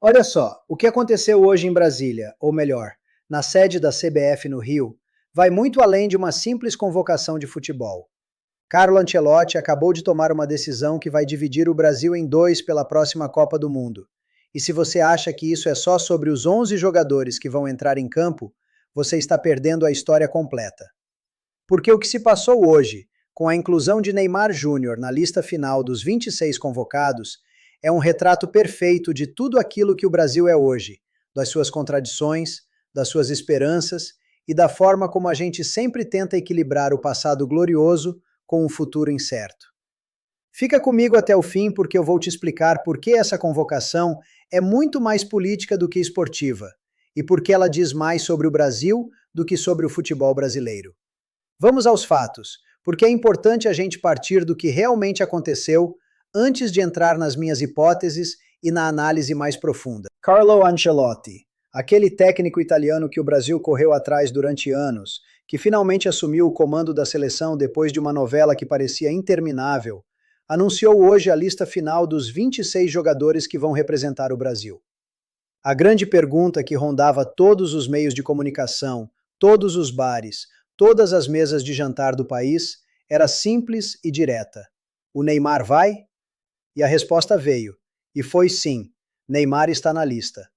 Olha só, o que aconteceu hoje em Brasília, ou melhor, na sede da CBF no Rio, vai muito além de uma simples convocação de futebol. Carlo Ancelotti acabou de tomar uma decisão que vai dividir o Brasil em dois pela próxima Copa do Mundo. E se você acha que isso é só sobre os 11 jogadores que vão entrar em campo, você está perdendo a história completa. Porque o que se passou hoje, com a inclusão de Neymar Júnior na lista final dos 26 convocados, é um retrato perfeito de tudo aquilo que o Brasil é hoje, das suas contradições, das suas esperanças e da forma como a gente sempre tenta equilibrar o passado glorioso com um futuro incerto. Fica comigo até o fim porque eu vou te explicar por que essa convocação é muito mais política do que esportiva e por que ela diz mais sobre o Brasil do que sobre o futebol brasileiro. Vamos aos fatos, porque é importante a gente partir do que realmente aconteceu antes de entrar nas minhas hipóteses e na análise mais profunda. Carlo Ancelotti, aquele técnico italiano que o Brasil correu atrás durante anos, que finalmente assumiu o comando da seleção depois de uma novela que parecia interminável, anunciou hoje a lista final dos 26 jogadores que vão representar o Brasil. A grande pergunta que rondava todos os meios de comunicação, todos os bares, todas as mesas de jantar do país era simples e direta. O Neymar vai? E a resposta veio, e foi sim, Neymar está na lista.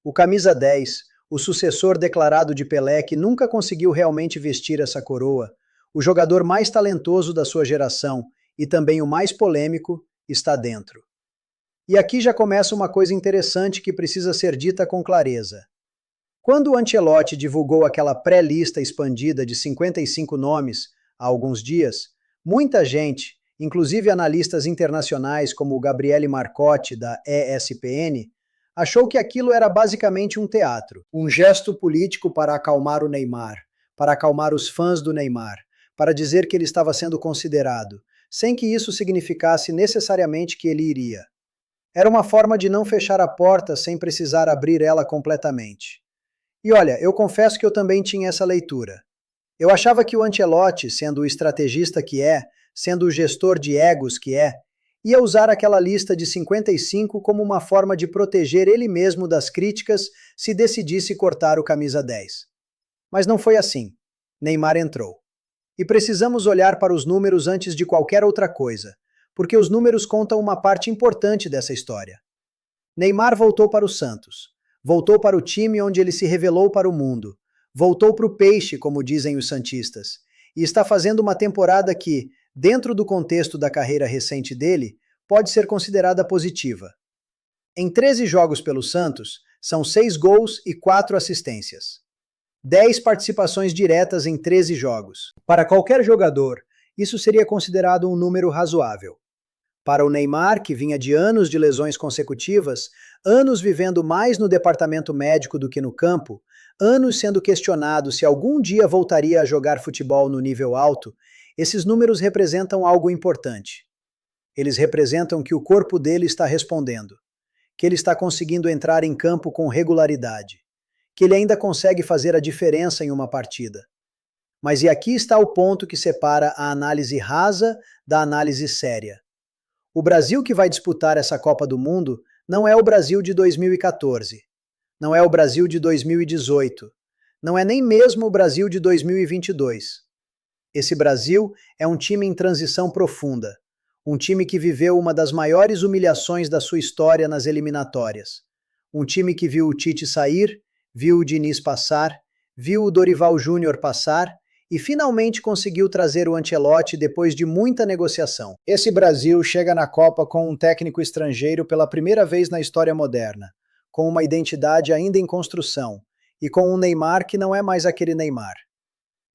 O camisa 10, o sucessor declarado de Pelé que nunca conseguiu realmente vestir essa coroa, o jogador mais talentoso da sua geração e também o mais polêmico, está dentro. E aqui já começa uma coisa interessante que precisa ser dita com clareza. Quando o Ancelotti divulgou aquela pré-lista expandida de 55 nomes há alguns dias, muita gente, inclusive analistas internacionais como o Gabriele Marcotti, da ESPN, achou que aquilo era basicamente um teatro, um gesto político para acalmar o Neymar, para acalmar os fãs do Neymar, para dizer que ele estava sendo considerado, sem que isso significasse necessariamente que ele iria. Era uma forma de não fechar a porta sem precisar abrir ela completamente. E olha, eu confesso que eu também tinha essa leitura. Eu achava que o Ancelotti, sendo o estrategista que é, sendo o gestor de egos que é, ia usar aquela lista de 55 como uma forma de proteger ele mesmo das críticas se decidisse cortar o camisa 10. Mas não foi assim. Neymar entrou. E precisamos olhar para os números antes de qualquer outra coisa, porque os números contam uma parte importante dessa história. Neymar voltou para o Santos. Voltou para o time onde ele se revelou para o mundo. Voltou para o peixe, como dizem os santistas. E está fazendo uma temporada que, dentro do contexto da carreira recente dele, pode ser considerada positiva. Em 13 jogos pelo Santos, são 6 gols e 4 assistências. 10 participações diretas em 13 jogos. Para qualquer jogador, isso seria considerado um número razoável. Para o Neymar, que vinha de anos de lesões consecutivas, anos vivendo mais no departamento médico do que no campo, anos sendo questionado se algum dia voltaria a jogar futebol no nível alto, esses números representam algo importante. Eles representam que o corpo dele está respondendo, que ele está conseguindo entrar em campo com regularidade, que ele ainda consegue fazer a diferença em uma partida. Mas e aqui está o ponto que separa a análise rasa da análise séria. O Brasil que vai disputar essa Copa do Mundo não é o Brasil de 2014, não é o Brasil de 2018, não é nem mesmo o Brasil de 2022. Esse Brasil é um time em transição profunda, um time que viveu uma das maiores humilhações da sua história nas eliminatórias, um time que viu o Tite sair, viu o Diniz passar, viu o Dorival Júnior passar e finalmente conseguiu trazer o Ancelotti depois de muita negociação. Esse Brasil chega na Copa com um técnico estrangeiro pela primeira vez na história moderna, com uma identidade ainda em construção, e com um Neymar que não é mais aquele Neymar.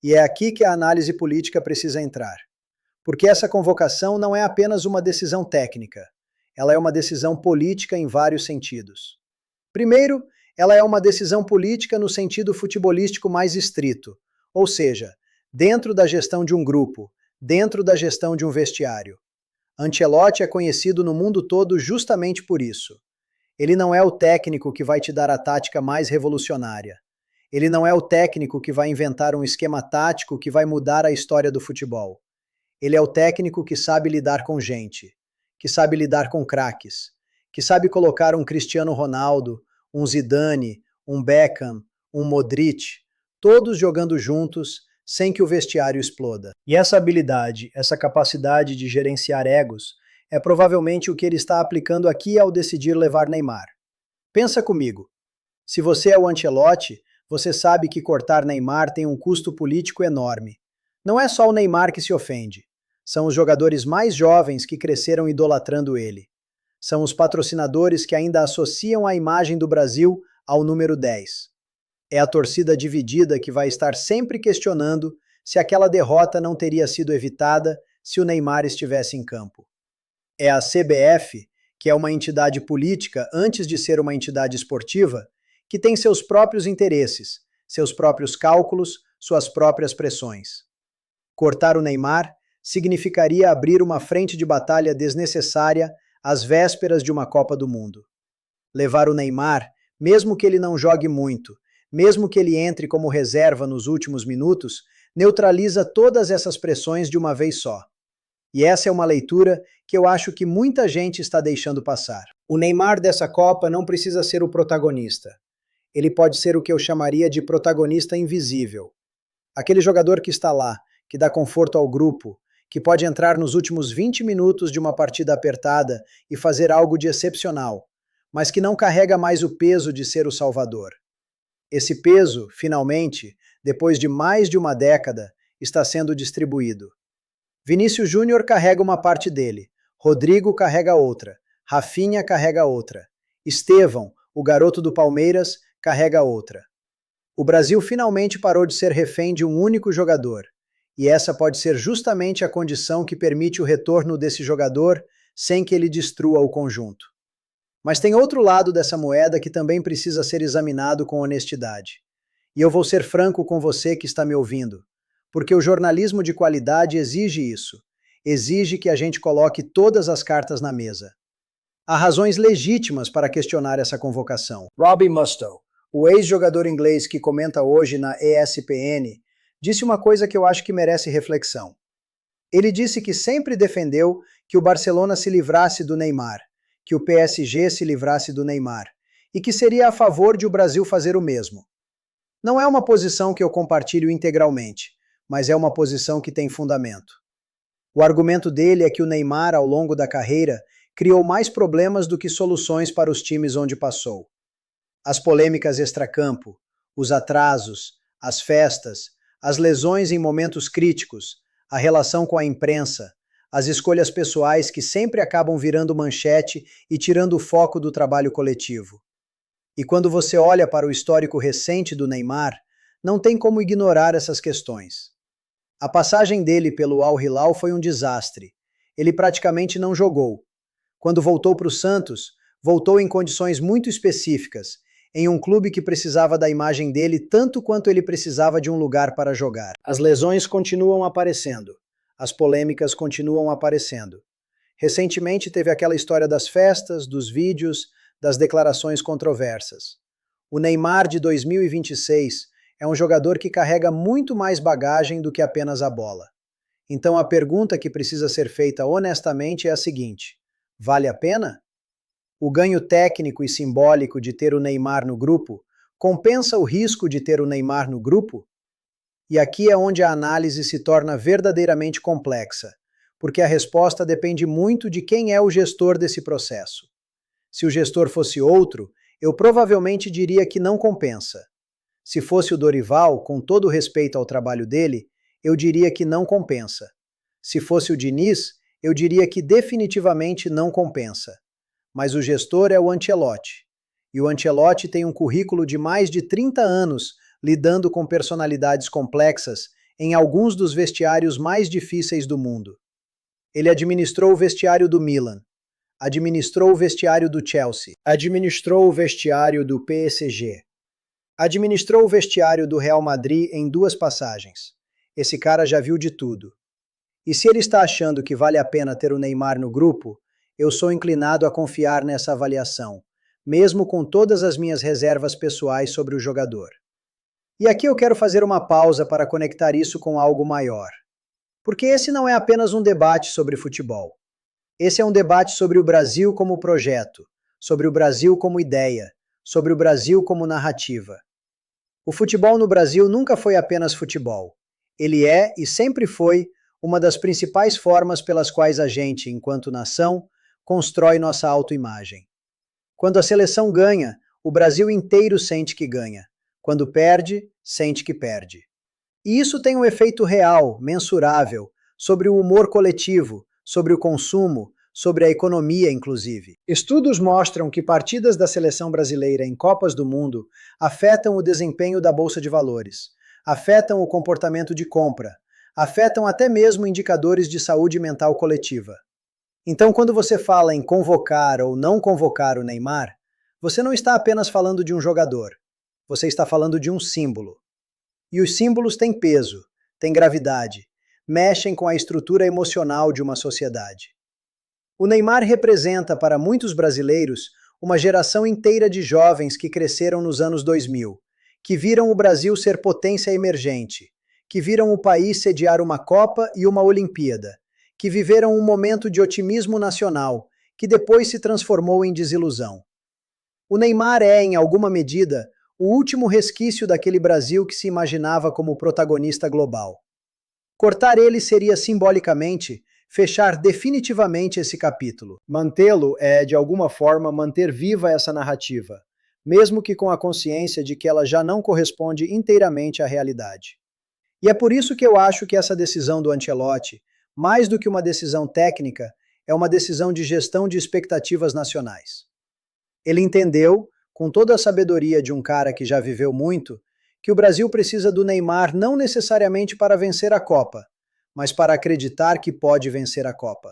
E é aqui que a análise política precisa entrar. Porque essa convocação não é apenas uma decisão técnica, ela é uma decisão política em vários sentidos. Primeiro, ela é uma decisão política no sentido futebolístico mais estrito, ou seja, dentro da gestão de um grupo, dentro da gestão de um vestiário. Ancelotti é conhecido no mundo todo justamente por isso. Ele não é o técnico que vai te dar a tática mais revolucionária. Ele não é o técnico que vai inventar um esquema tático que vai mudar a história do futebol. Ele é o técnico que sabe lidar com gente, que sabe lidar com craques, que sabe colocar um Cristiano Ronaldo, um Zidane, um Beckham, um Modric, todos jogando juntos, sem que o vestiário exploda. E essa habilidade, essa capacidade de gerenciar egos, é provavelmente o que ele está aplicando aqui ao decidir levar Neymar. Pensa comigo. Se você é o Ancelotti, você sabe que cortar Neymar tem um custo político enorme. Não é só o Neymar que se ofende. São os jogadores mais jovens que cresceram idolatrando ele. São os patrocinadores que ainda associam a imagem do Brasil ao número 10. É a torcida dividida que vai estar sempre questionando se aquela derrota não teria sido evitada se o Neymar estivesse em campo. É a CBF, que é uma entidade política antes de ser uma entidade esportiva, que tem seus próprios interesses, seus próprios cálculos, suas próprias pressões. Cortar o Neymar significaria abrir uma frente de batalha desnecessária às vésperas de uma Copa do Mundo. Levar o Neymar, mesmo que ele não jogue muito, mesmo que ele entre como reserva nos últimos minutos, neutraliza todas essas pressões de uma vez só. E essa é uma leitura que eu acho que muita gente está deixando passar. O Neymar dessa Copa não precisa ser o protagonista. Ele pode ser o que eu chamaria de protagonista invisível. Aquele jogador que está lá, que dá conforto ao grupo, que pode entrar nos últimos 20 minutos de uma partida apertada e fazer algo de excepcional, mas que não carrega mais o peso de ser o salvador. Esse peso, finalmente, depois de mais de uma década, está sendo distribuído. Vinícius Júnior carrega uma parte dele, Rodrigo carrega outra, Rafinha carrega outra, Estevão, o garoto do Palmeiras, carrega outra. O Brasil finalmente parou de ser refém de um único jogador, e essa pode ser justamente a condição que permite o retorno desse jogador sem que ele destrua o conjunto. Mas tem outro lado dessa moeda que também precisa ser examinado com honestidade. E eu vou ser franco com você que está me ouvindo, porque o jornalismo de qualidade exige isso. Exige que a gente coloque todas as cartas na mesa. Há razões legítimas para questionar essa convocação. Robbie Mustoe, o ex-jogador inglês que comenta hoje na ESPN, disse uma coisa que eu acho que merece reflexão. Ele disse que sempre defendeu que o Barcelona se livrasse do Neymar, que o PSG se livrasse do Neymar, e que seria a favor de o Brasil fazer o mesmo. Não é uma posição que eu compartilho integralmente, mas é uma posição que tem fundamento. O argumento dele é que o Neymar, ao longo da carreira, criou mais problemas do que soluções para os times onde passou. As polêmicas extracampo, os atrasos, as festas, as lesões em momentos críticos, a relação com a imprensa, as escolhas pessoais que sempre acabam virando manchete e tirando o foco do trabalho coletivo. E quando você olha para o histórico recente do Neymar, não tem como ignorar essas questões. A passagem dele pelo Al Hilal foi um desastre. Ele praticamente não jogou. Quando voltou para o Santos, voltou em condições muito específicas, em um clube que precisava da imagem dele tanto quanto ele precisava de um lugar para jogar. As lesões continuam aparecendo. As polêmicas continuam aparecendo. Recentemente teve aquela história das festas, dos vídeos, das declarações controversas. O Neymar de 2026 é um jogador que carrega muito mais bagagem do que apenas a bola. Então a pergunta que precisa ser feita honestamente é a seguinte: vale a pena? O ganho técnico e simbólico de ter o Neymar no grupo compensa o risco de ter o Neymar no grupo? E aqui é onde a análise se torna verdadeiramente complexa, porque a resposta depende muito de quem é o gestor desse processo. Se o gestor fosse outro, eu provavelmente diria que não compensa. Se fosse o Dorival, com todo o respeito ao trabalho dele, eu diria que não compensa. Se fosse o Diniz, eu diria que definitivamente não compensa. Mas o gestor é o Ancelotti. E o Ancelotti tem um currículo de mais de 30 anos lidando com personalidades complexas em alguns dos vestiários mais difíceis do mundo. Ele administrou o vestiário do Milan, administrou o vestiário do Chelsea, administrou o vestiário do PSG, administrou o vestiário do Real Madrid em 2 passagens. Esse cara já viu de tudo. E se ele está achando que vale a pena ter o Neymar no grupo, eu sou inclinado a confiar nessa avaliação, mesmo com todas as minhas reservas pessoais sobre o jogador. E aqui eu quero fazer uma pausa para conectar isso com algo maior. Porque esse não é apenas um debate sobre futebol. Esse é um debate sobre o Brasil como projeto, sobre o Brasil como ideia, sobre o Brasil como narrativa. O futebol no Brasil nunca foi apenas futebol. Ele é e sempre foi uma das principais formas pelas quais a gente, enquanto nação, constrói nossa autoimagem. Quando a seleção ganha, o Brasil inteiro sente que ganha. Quando perde, sente que perde. E isso tem um efeito real, mensurável, sobre o humor coletivo, sobre o consumo, sobre a economia, inclusive. Estudos mostram que partidas da seleção brasileira em Copas do Mundo afetam o desempenho da Bolsa de Valores, afetam o comportamento de compra, afetam até mesmo indicadores de saúde mental coletiva. Então, quando você fala em convocar ou não convocar o Neymar, você não está apenas falando de um jogador, você está falando de um símbolo. E os símbolos têm peso, têm gravidade, mexem com a estrutura emocional de uma sociedade. O Neymar representa para muitos brasileiros uma geração inteira de jovens que cresceram nos anos 2000, que viram o Brasil ser potência emergente, que viram o país sediar uma Copa e uma Olimpíada, que viveram um momento de otimismo nacional, que depois se transformou em desilusão. O Neymar é, em alguma medida, o último resquício daquele Brasil que se imaginava como protagonista global. Cortar ele seria, simbolicamente, fechar definitivamente esse capítulo. Mantê-lo é, de alguma forma, manter viva essa narrativa, mesmo que com a consciência de que ela já não corresponde inteiramente à realidade. E é por isso que eu acho que essa decisão do Ancelotti, mais do que uma decisão técnica, é uma decisão de gestão de expectativas nacionais. Ele entendeu, com toda a sabedoria de um cara que já viveu muito, que o Brasil precisa do Neymar não necessariamente para vencer a Copa, mas para acreditar que pode vencer a Copa.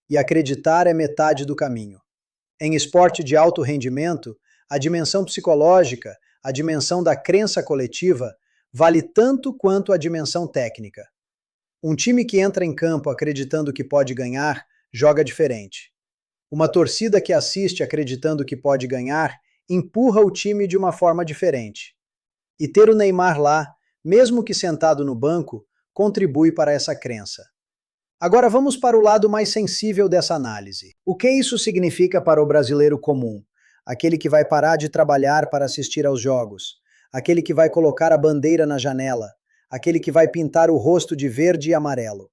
E acreditar é metade do caminho. Em esporte de alto rendimento, a dimensão psicológica, a dimensão da crença coletiva, vale tanto quanto a dimensão técnica. Um time que entra em campo acreditando que pode ganhar, joga diferente. Uma torcida que assiste acreditando que pode ganhar, empurra o time de uma forma diferente. E ter o Neymar lá, mesmo que sentado no banco, contribui para essa crença. Agora vamos para o lado mais sensível dessa análise. O que isso significa para o brasileiro comum? Aquele que vai parar de trabalhar para assistir aos jogos, aquele que vai colocar a bandeira na janela, aquele que vai pintar o rosto de verde e amarelo.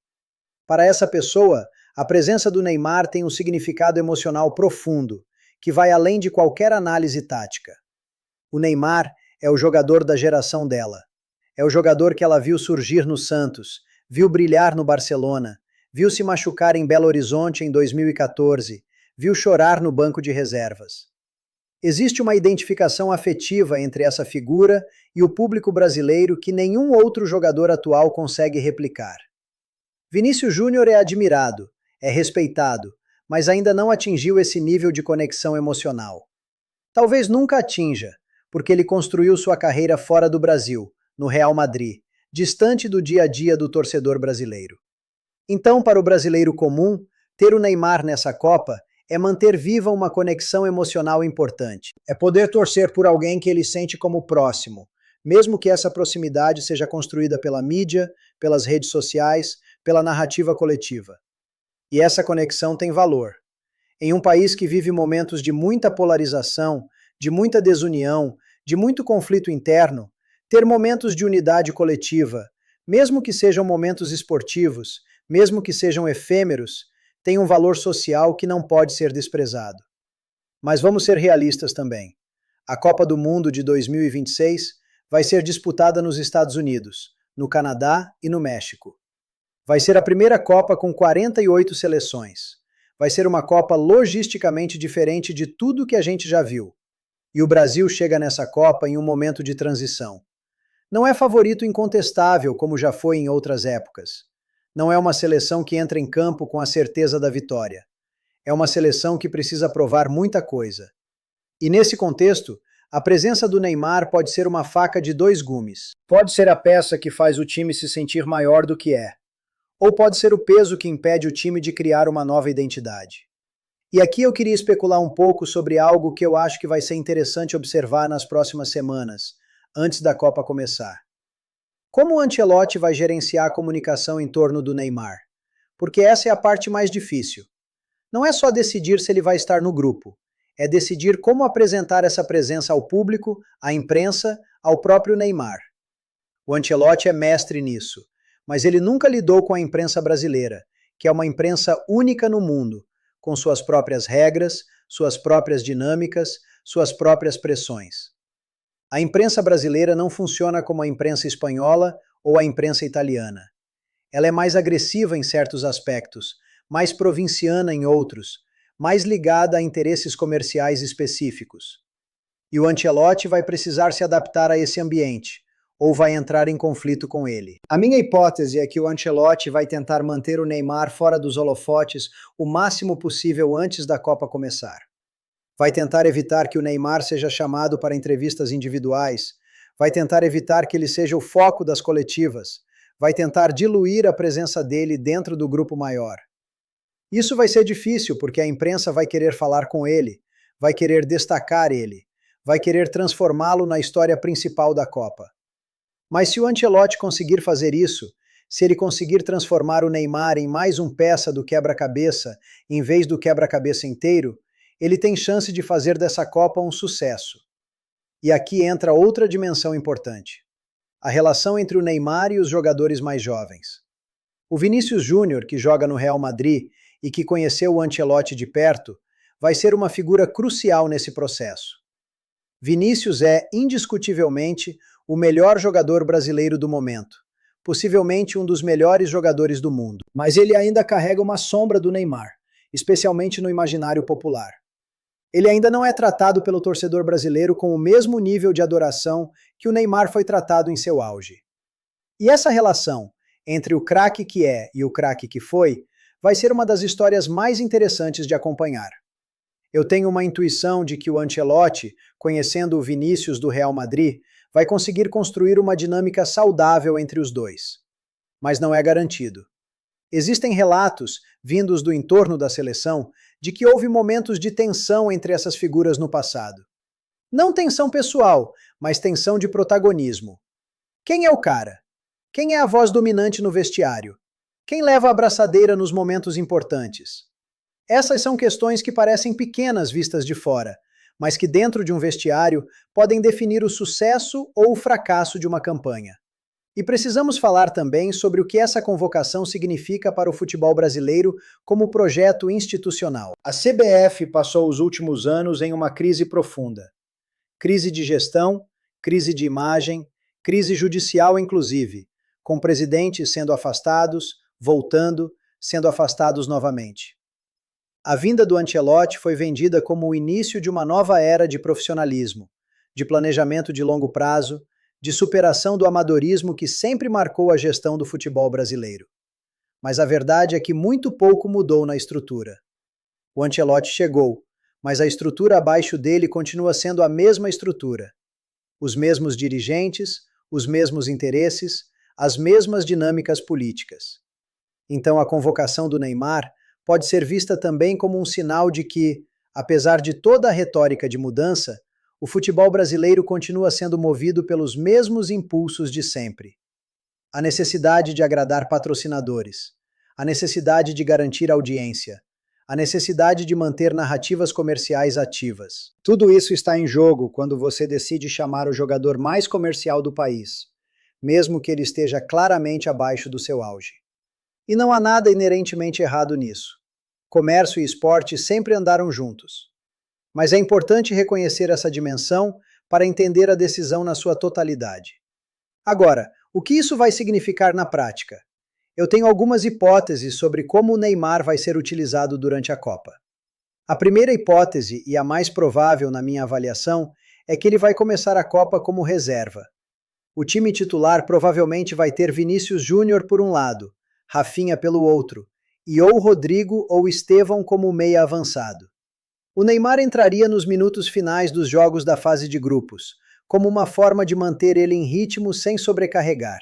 Para essa pessoa, a presença do Neymar tem um significado emocional profundo, que vai além de qualquer análise tática. O Neymar é o jogador da geração dela. É o jogador que ela viu surgir no Santos, viu brilhar no Barcelona, viu se machucar em Belo Horizonte em 2014, viu chorar no banco de reservas. Existe uma identificação afetiva entre essa figura e o público brasileiro que nenhum outro jogador atual consegue replicar. Vinícius Júnior é admirado, é respeitado, mas ainda não atingiu esse nível de conexão emocional. Talvez nunca atinja, porque ele construiu sua carreira fora do Brasil, no Real Madrid, distante do dia a dia do torcedor brasileiro. Então, para o brasileiro comum, ter o Neymar nessa Copa é manter viva uma conexão emocional importante. É poder torcer por alguém que ele sente como próximo, mesmo que essa proximidade seja construída pela mídia, pelas redes sociais, pela narrativa coletiva. E essa conexão tem valor. Em um país que vive momentos de muita polarização, de muita desunião, de muito conflito interno, ter momentos de unidade coletiva, mesmo que sejam momentos esportivos, mesmo que sejam efêmeros, tem um valor social que não pode ser desprezado. Mas vamos ser realistas também. A Copa do Mundo de 2026 vai ser disputada nos Estados Unidos, no Canadá e no México. Vai ser a primeira Copa com 48 seleções. Vai ser uma Copa logisticamente diferente de tudo que a gente já viu. E o Brasil chega nessa Copa em um momento de transição. Não é favorito incontestável, como já foi em outras épocas. Não é uma seleção que entra em campo com a certeza da vitória. É uma seleção que precisa provar muita coisa. E nesse contexto, a presença do Neymar pode ser uma faca de dois gumes. Pode ser a peça que faz o time se sentir maior do que é. Ou pode ser o peso que impede o time de criar uma nova identidade. E aqui eu queria especular um pouco sobre algo que eu acho que vai ser interessante observar nas próximas semanas, antes da Copa começar. Como o Ancelotti vai gerenciar a comunicação em torno do Neymar? Porque essa é a parte mais difícil. Não é só decidir se ele vai estar no grupo, é decidir como apresentar essa presença ao público, à imprensa, ao próprio Neymar. O Ancelotti é mestre nisso, mas ele nunca lidou com a imprensa brasileira, que é uma imprensa única no mundo, com suas próprias regras, suas próprias dinâmicas, suas próprias pressões. A imprensa brasileira não funciona como a imprensa espanhola ou a imprensa italiana. Ela é mais agressiva em certos aspectos, mais provinciana em outros, mais ligada a interesses comerciais específicos. E o Ancelotti vai precisar se adaptar a esse ambiente, ou vai entrar em conflito com ele. A minha hipótese é que o Ancelotti vai tentar manter o Neymar fora dos holofotes o máximo possível antes da Copa começar. Vai tentar evitar que o Neymar seja chamado para entrevistas individuais, vai tentar evitar que ele seja o foco das coletivas, vai tentar diluir a presença dele dentro do grupo maior. Isso vai ser difícil porque a imprensa vai querer falar com ele, vai querer destacar ele, vai querer transformá-lo na história principal da Copa. Mas se o Ancelotti conseguir fazer isso, se ele conseguir transformar o Neymar em mais uma peça do quebra-cabeça, em vez do quebra-cabeça inteiro, ele tem chance de fazer dessa Copa um sucesso. E aqui entra outra dimensão importante: a relação entre o Neymar e os jogadores mais jovens. O Vinícius Júnior, que joga no Real Madrid e que conheceu o Ancelotti de perto, vai ser uma figura crucial nesse processo. Vinícius é, indiscutivelmente, o melhor jogador brasileiro do momento, possivelmente um dos melhores jogadores do mundo. Mas ele ainda carrega uma sombra do Neymar, especialmente no imaginário popular. Ele ainda não é tratado pelo torcedor brasileiro com o mesmo nível de adoração que o Neymar foi tratado em seu auge. E essa relação entre o craque que é e o craque que foi vai ser uma das histórias mais interessantes de acompanhar. Eu tenho uma intuição de que o Ancelotti, conhecendo o Vinícius do Real Madrid, vai conseguir construir uma dinâmica saudável entre os dois. Mas não é garantido. Existem relatos, vindos do entorno da seleção, de que houve momentos de tensão entre essas figuras no passado. Não tensão pessoal, mas tensão de protagonismo. Quem é o cara? Quem é a voz dominante no vestiário? Quem leva a abraçadeira nos momentos importantes? Essas são questões que parecem pequenas vistas de fora, mas que dentro de um vestiário podem definir o sucesso ou o fracasso de uma campanha. E precisamos falar também sobre o que essa convocação significa para o futebol brasileiro como projeto institucional. A CBF passou os últimos anos em uma crise profunda. Crise de gestão, crise de imagem, crise judicial inclusive, com presidentes sendo afastados, voltando, sendo afastados novamente. A vinda do Ancelotti foi vendida como o início de uma nova era de profissionalismo, de planejamento de longo prazo, de superação do amadorismo que sempre marcou a gestão do futebol brasileiro. Mas a verdade é que muito pouco mudou na estrutura. O Ancelotti chegou, mas a estrutura abaixo dele continua sendo a mesma estrutura. Os mesmos dirigentes, os mesmos interesses, as mesmas dinâmicas políticas. Então a convocação do Neymar pode ser vista também como um sinal de que, apesar de toda a retórica de mudança, o futebol brasileiro continua sendo movido pelos mesmos impulsos de sempre. A necessidade de agradar patrocinadores, a necessidade de garantir audiência, a necessidade de manter narrativas comerciais ativas. Tudo isso está em jogo quando você decide chamar o jogador mais comercial do país, mesmo que ele esteja claramente abaixo do seu auge. E não há nada inerentemente errado nisso. Comércio e esporte sempre andaram juntos. Mas é importante reconhecer essa dimensão para entender a decisão na sua totalidade. Agora, o que isso vai significar na prática? Eu tenho algumas hipóteses sobre como o Neymar vai ser utilizado durante a Copa. A primeira hipótese, e a mais provável na minha avaliação, é que ele vai começar a Copa como reserva. O time titular provavelmente vai ter Vinícius Júnior por um lado, Rafinha pelo outro, e ou Rodrigo ou Estevão como meia avançado. O Neymar entraria nos minutos finais dos jogos da fase de grupos, como uma forma de manter ele em ritmo sem sobrecarregar.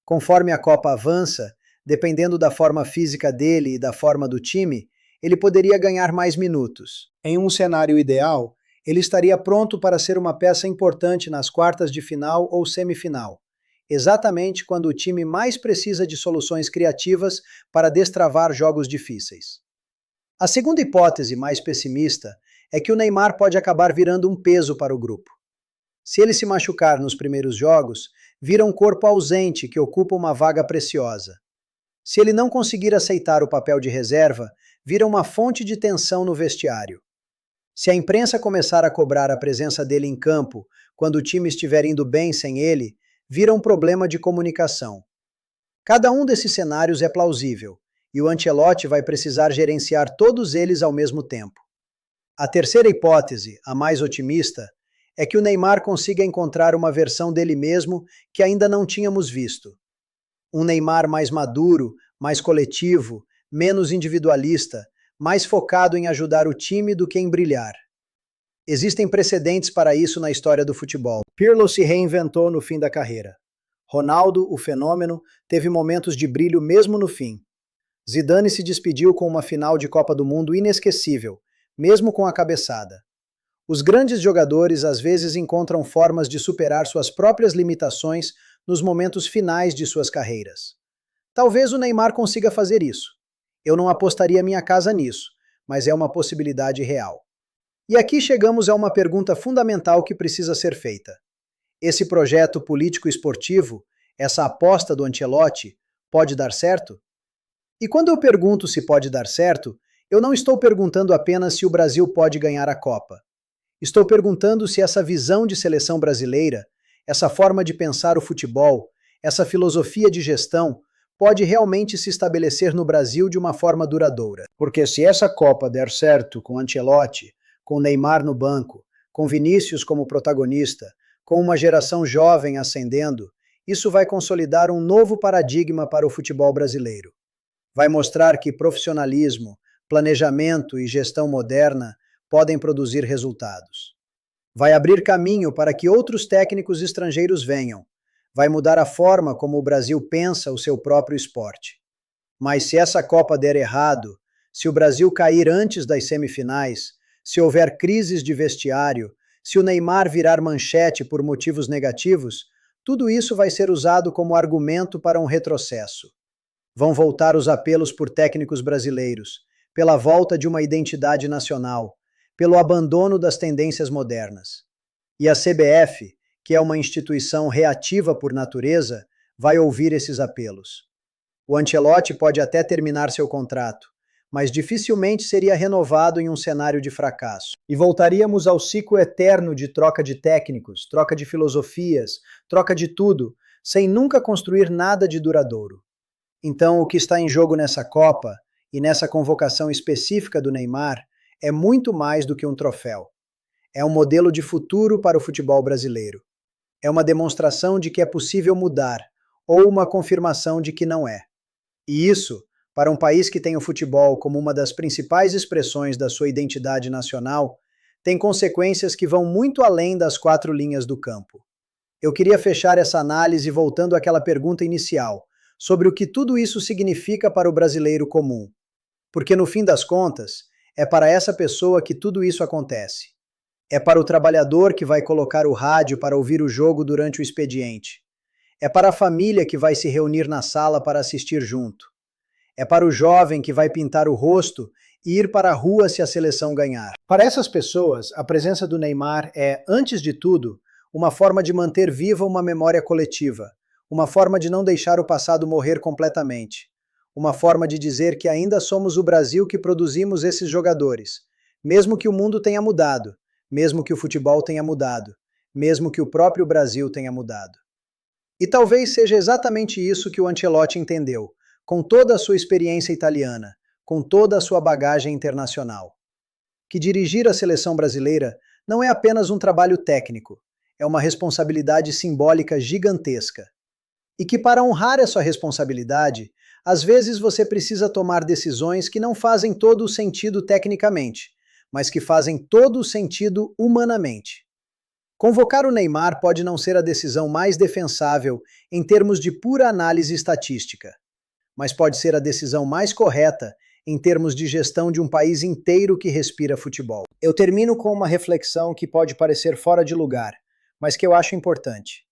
Conforme a Copa avança, dependendo da forma física dele e da forma do time, ele poderia ganhar mais minutos. Em um cenário ideal, ele estaria pronto para ser uma peça importante nas quartas de final ou semifinal, exatamente quando o time mais precisa de soluções criativas para destravar jogos difíceis. A segunda hipótese, mais pessimista, é que o Neymar pode acabar virando um peso para o grupo. Se ele se machucar nos primeiros jogos, vira um corpo ausente que ocupa uma vaga preciosa. Se ele não conseguir aceitar o papel de reserva, vira uma fonte de tensão no vestiário. Se a imprensa começar a cobrar a presença dele em campo quando o time estiver indo bem sem ele, vira um problema de comunicação. Cada um desses cenários é plausível, e o Ancelotti vai precisar gerenciar todos eles ao mesmo tempo. A terceira hipótese, a mais otimista, é que o Neymar consiga encontrar uma versão dele mesmo que ainda não tínhamos visto. Um Neymar mais maduro, mais coletivo, menos individualista, mais focado em ajudar o time do que em brilhar. Existem precedentes para isso na história do futebol. Pirlo se reinventou no fim da carreira. Ronaldo, o fenômeno, teve momentos de brilho mesmo no fim. Zidane se despediu com uma final de Copa do Mundo inesquecível, mesmo com a cabeçada. Os grandes jogadores às vezes encontram formas de superar suas próprias limitações nos momentos finais de suas carreiras. Talvez o Neymar consiga fazer isso. Eu não apostaria minha casa nisso, mas é uma possibilidade real. E aqui chegamos a uma pergunta fundamental que precisa ser feita. Esse projeto político-esportivo, essa aposta do Ancelotti, pode dar certo? E quando eu pergunto se pode dar certo, eu não estou perguntando apenas se o Brasil pode ganhar a Copa. Estou perguntando se essa visão de seleção brasileira, essa forma de pensar o futebol, essa filosofia de gestão, pode realmente se estabelecer no Brasil de uma forma duradoura. Porque se essa Copa der certo com Ancelotti, com Neymar no banco, com Vinícius como protagonista, com uma geração jovem ascendendo, isso vai consolidar um novo paradigma para o futebol brasileiro. Vai mostrar que profissionalismo, planejamento e gestão moderna podem produzir resultados. Vai abrir caminho para que outros técnicos estrangeiros venham. Vai mudar a forma como o Brasil pensa o seu próprio esporte. Mas se essa Copa der errado, se o Brasil cair antes das semifinais, se houver crises de vestiário, se o Neymar virar manchete por motivos negativos, tudo isso vai ser usado como argumento para um retrocesso. Vão voltar os apelos por técnicos brasileiros, pela volta de uma identidade nacional, pelo abandono das tendências modernas. E a CBF, que é uma instituição reativa por natureza, vai ouvir esses apelos. O Ancelotti pode até terminar seu contrato, mas dificilmente seria renovado em um cenário de fracasso. E voltaríamos ao ciclo eterno de troca de técnicos, troca de filosofias, troca de tudo, sem nunca construir nada de duradouro. Então, o que está em jogo nessa Copa, e nessa convocação específica do Neymar, é muito mais do que um troféu. É um modelo de futuro para o futebol brasileiro. É uma demonstração de que é possível mudar, ou uma confirmação de que não é. E isso, para um país que tem o futebol como uma das principais expressões da sua identidade nacional, tem consequências que vão muito além das 4 linhas do campo. Eu queria fechar essa análise voltando àquela pergunta inicial, sobre o que tudo isso significa para o brasileiro comum. Porque no fim das contas, é para essa pessoa que tudo isso acontece. É para o trabalhador que vai colocar o rádio para ouvir o jogo durante o expediente. É para a família que vai se reunir na sala para assistir junto. É para o jovem que vai pintar o rosto e ir para a rua se a seleção ganhar. Para essas pessoas, a presença do Neymar é, antes de tudo, uma forma de manter viva uma memória coletiva, uma forma de não deixar o passado morrer completamente, uma forma de dizer que ainda somos o Brasil que produzimos esses jogadores, mesmo que o mundo tenha mudado, mesmo que o futebol tenha mudado, mesmo que o próprio Brasil tenha mudado. E talvez seja exatamente isso que o Ancelotti entendeu, com toda a sua experiência italiana, com toda a sua bagagem internacional. Que dirigir a seleção brasileira não é apenas um trabalho técnico, é uma responsabilidade simbólica gigantesca. E que para honrar essa responsabilidade, às vezes você precisa tomar decisões que não fazem todo o sentido tecnicamente, mas que fazem todo o sentido humanamente. Convocar o Neymar pode não ser a decisão mais defensável em termos de pura análise estatística, mas pode ser a decisão mais correta em termos de gestão de um país inteiro que respira futebol. Eu termino com uma reflexão que pode parecer fora de lugar, mas que eu acho importante.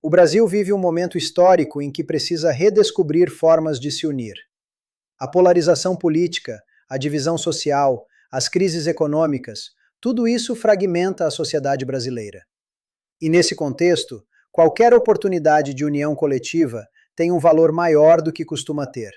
O Brasil vive um momento histórico em que precisa redescobrir formas de se unir. A polarização política, a divisão social, as crises econômicas, Tudo isso fragmenta a sociedade brasileira. E nesse contexto, qualquer oportunidade de união coletiva tem um valor maior do que costuma ter.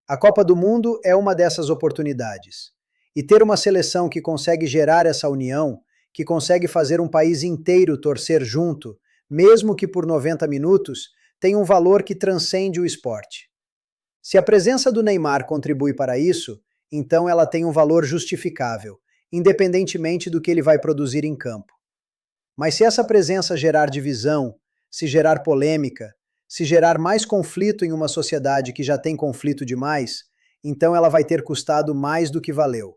A Copa do Mundo é uma dessas oportunidades. E ter uma seleção que consegue gerar essa união, que consegue fazer um país inteiro torcer junto, mesmo que por 90 minutos, tem um valor que transcende o esporte. Se a presença do Neymar contribui para isso, então ela tem um valor justificável, independentemente do que ele vai produzir em campo. Mas se essa presença gerar divisão, se gerar polêmica, se gerar mais conflito em uma sociedade que já tem conflito demais, então ela vai ter custado mais do que valeu.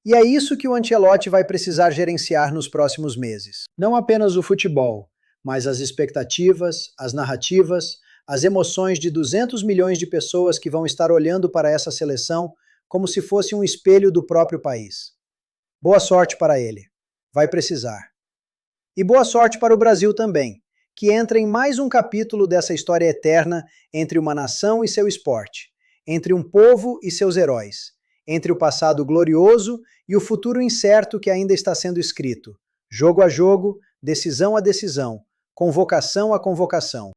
E é isso que o Ancelotti vai precisar gerenciar nos próximos meses. Não apenas o futebol, mas as expectativas, as narrativas, as emoções de 200 milhões de pessoas que vão estar olhando para essa seleção como se fosse um espelho do próprio país. Boa sorte para ele. Vai precisar. E boa sorte para o Brasil também, que entra em mais um capítulo dessa história eterna entre uma nação e seu esporte, entre um povo e seus heróis, entre o passado glorioso e o futuro incerto que ainda está sendo escrito, jogo a jogo, decisão a decisão, convocação a convocação.